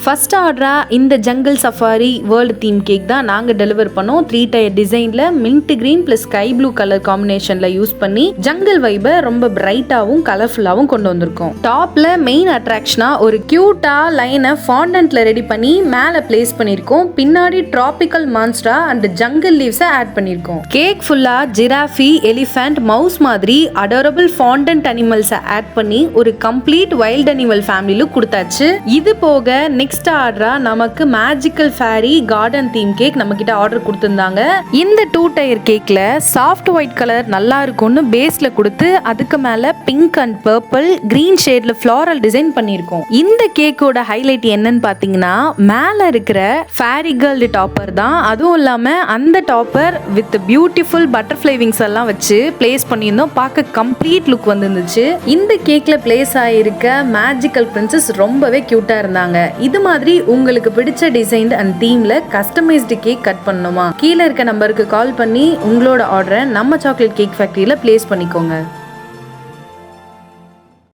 First ஆர்டரா இந்த jungle safari world theme cake தான் நாங்கள் டெலிவர் பண்ணோம். 3 டயர் டிசைனில் mint green plus sky blue colour காம்பினேஷனில் யூஸ் பண்ணி ஜங்கிள் வைபை ரொம்ப பிரைட்டாகவும் கலர்ஃபுல்லாகவும் கொண்டு வந்திருக்கோம். டாப்ல மெயின் அட்ராக்ஷனா ஒரு கியூட்டா லைனை ஃபாண்டன்ட்ல ரெடி பண்ணி மேலே பிளேஸ் பண்ணியிருக்கோம். பின்னாடி டிராபிக்கல் மான்ஸ்டரா அண்ட் ஜங்கிள் லீவ்ஸை ஆட் பண்ணியிருக்கோம். கேக் ஃபுல்லா ஜிராஃபி, எலிஃபென்ட், மவுஸ் மாதிரி அடோரபிள் ஃபாண்டன்ட் அனிமல்ஸை ஆட் பண்ணி ஒரு complete wild animal family look கொடுத்தாச்சு. இது போக நெக்ஸ்ட் ஆர்டரா நமக்கு magical fairy garden theme cake நம்ம கிட்ட ஆர்டர் கொடுத்திருந்தாங்க. இந்த 2 டயர் கேக்ல சாஃப்ட் ஒயிட் கலர் நல்லா இருக்கும்னு பேஸ்ல கொடுத்து அதுக்கு மேல பிங்க் அண்ட் பர்பிள் கிரீன் ஷேட்ல ஃப்ளாரல் டிசைன் பண்ணியிருக்கோம். இந்த கேக்கோட ஹைலைட் என்னன்னு பாத்தீங்கன்னா மேல இருக்கிற ஃபேரி கேர்ள் டாப்பர் தான். அதுவும் இல்லாம அந்த topper with beautiful butterfly wings எல்லாம் வச்சு பிளேஸ் பண்ணியிருந்தோம். பார்க்க கம்ப்ளீட் லுக் வந்துருந்துச்சு. இந்த கேக்ல பிளேஸ் ஆயிருக்க மேஜிக்கல் பிரின்சஸ் ரொம்பவே கியூட்டா இருந்தாங்க. இது மாதிரி உங்களுக்கு பிடிச்ச டிசைன் அண்ட் தீம்ல கஸ்டமைஸ்டு கேக் கட் பண்ணணுமா? கீழே இருக்க நம்பருக்கு கால் பண்ணி உங்களோட ஆர்டரை நம்ம சாக்லேட் கேக் ஃபேக்டரியில பிளேஸ் பண்ணிக்கோங்க.